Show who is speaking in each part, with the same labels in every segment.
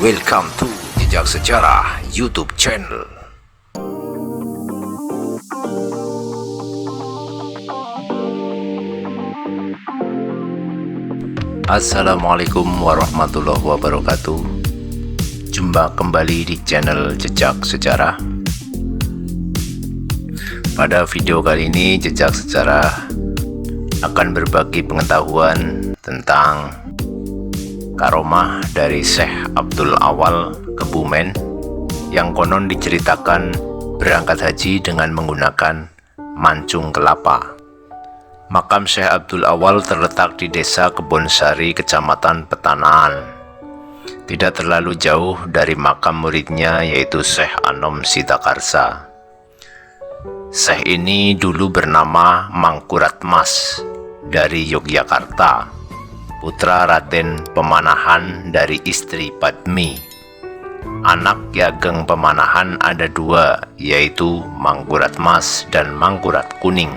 Speaker 1: Welcome to Jejak Sejarah YouTube channel. Assalamualaikum warahmatullahi wabarakatuh. Jumpa kembali di channel Jejak Sejarah. Pada video kali ini Jejak Sejarah akan berbagi pengetahuan tentang karomah dari Syekh Abdul Awal Kebumen yang konon diceritakan berangkat haji dengan menggunakan mancung kelapa. Makam Syekh Abdul Awal terletak di Desa Kebonsari, Kecamatan Petanaan. Tidak terlalu jauh dari makam muridnya yaitu Syekh Anom Sitakarsa. Syekh ini dulu bernama Mangkurat Mas dari Yogyakarta, putra Raden Pemanahan dari istri Padmi. Anak Ki Ageng Pemanahan ada dua, yaitu Mangkurat Mas dan Mangkurat Kuning.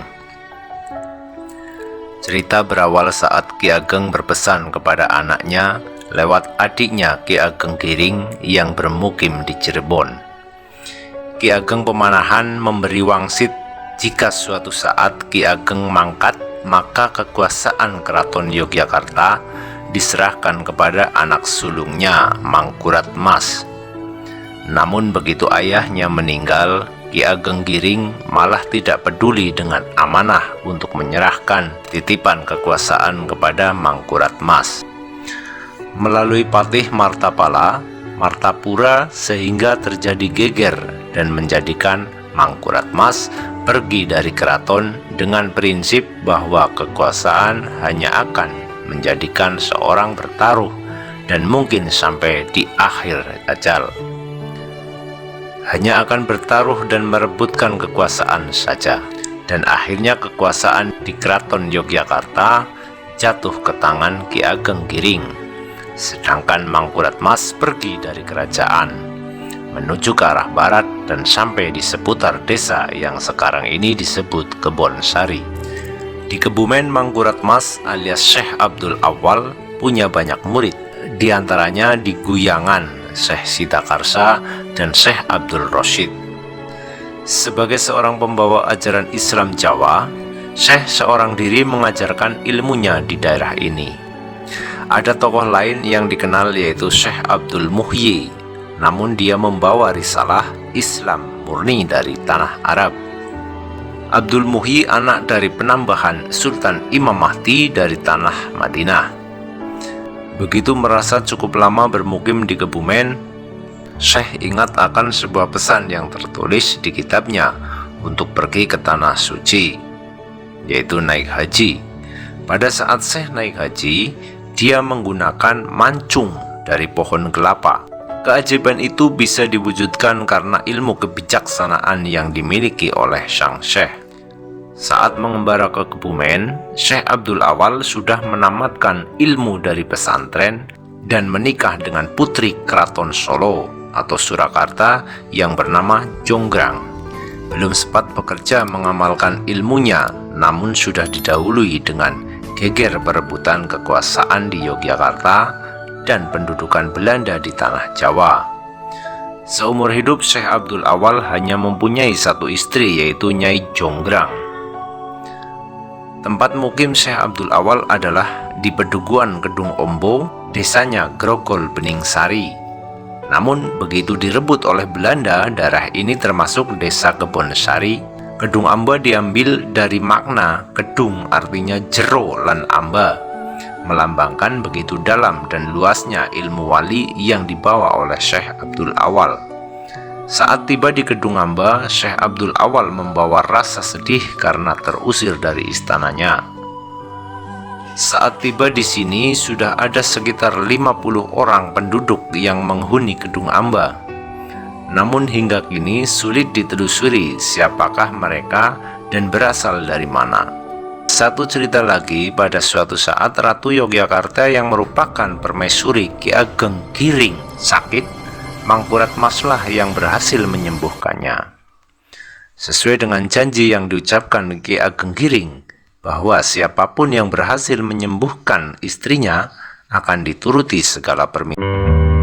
Speaker 1: Cerita berawal saat Ki Ageng berpesan kepada anaknya lewat adiknya Ki Ageng Giring yang bermukim di Cirebon. Ki Ageng Pemanahan memberi wangsit jika suatu saat Ki Ageng mangkat, maka kekuasaan Keraton Yogyakarta diserahkan kepada anak sulungnya Mangkurat Mas. Namun begitu ayahnya meninggal, Ki Ageng Giring malah tidak peduli dengan amanah untuk menyerahkan titipan kekuasaan kepada Mangkurat Mas. Melalui Patih Martapura sehingga terjadi geger dan menjadikan Mangkurat Mas pergi dari keraton dengan prinsip bahwa kekuasaan hanya akan menjadikan seorang bertaruh dan mungkin sampai di akhir ajal. Hanya akan bertaruh dan merebutkan kekuasaan saja. Dan akhirnya kekuasaan di Keraton Yogyakarta jatuh ke tangan Ki Ageng Giring. Sedangkan Mangkurat Mas pergi dari kerajaan menuju ke arah barat dan sampai di seputar desa yang sekarang ini disebut Kebonsari. Di Kebumen, Mangkurat Mas alias Syekh Abdul Awal punya banyak murid, diantaranya di Guyangan Syekh Sitakarsa dan Syekh Abdul Roshid. Sebagai seorang pembawa ajaran Islam Jawa, Syekh seorang diri mengajarkan ilmunya di daerah ini. Ada tokoh lain yang dikenal yaitu Syekh Abdul Muhyi, namun dia membawa risalah Islam murni dari tanah Arab. Abdul Muhyi anak dari penambahan Sultan Imam Mahdi dari tanah Madinah. Begitu merasa cukup lama bermukim di Kebumen, Syekh ingat akan sebuah pesan yang tertulis di kitabnya untuk pergi ke tanah suci, yaitu naik haji. Pada saat Syekh naik haji, dia menggunakan mancung dari pohon kelapa. Keajaiban itu bisa diwujudkan karena ilmu kebijaksanaan yang dimiliki oleh sang Syekh. Saat mengembara ke Kebumen, Syekh Abdul Awal sudah menamatkan ilmu dari pesantren dan menikah dengan putri Keraton Solo atau Surakarta yang bernama Jonggrang. Belum sempat bekerja mengamalkan ilmunya, namun sudah didahului dengan geger perebutan kekuasaan di Yogyakarta dan pendudukan Belanda di tanah Jawa. Seumur hidup Syekh Abdul Awal hanya mempunyai satu istri, yaitu Nyai Jonggrang. Tempat mukim Syekh Abdul Awal adalah di Peduguan Kedung Ombo, desanya Grogol Beningsari. Namun begitu direbut oleh Belanda, daerah ini termasuk desa Kebonsari. Kedung Amba diambil dari makna kedung, artinya jero lan amba, melambangkan begitu dalam dan luasnya ilmu wali yang dibawa oleh Syekh Abdul Awal. Saat tiba di Kedung Amba, Syekh Abdul Awal membawa rasa sedih karena terusir dari istananya. Saat tiba di sini sudah ada sekitar 50 orang penduduk yang menghuni Kedung Amba. Namun hingga kini sulit ditelusuri siapakah mereka dan berasal dari mana. Satu cerita lagi, pada suatu saat Ratu Yogyakarta yang merupakan permaisuri Ki Ageng Giring sakit, Mangkurat Maslah yang berhasil menyembuhkannya. Sesuai dengan janji yang diucapkan Ki Ageng Giring, bahwa siapapun yang berhasil menyembuhkan istrinya akan dituruti segala permintaan.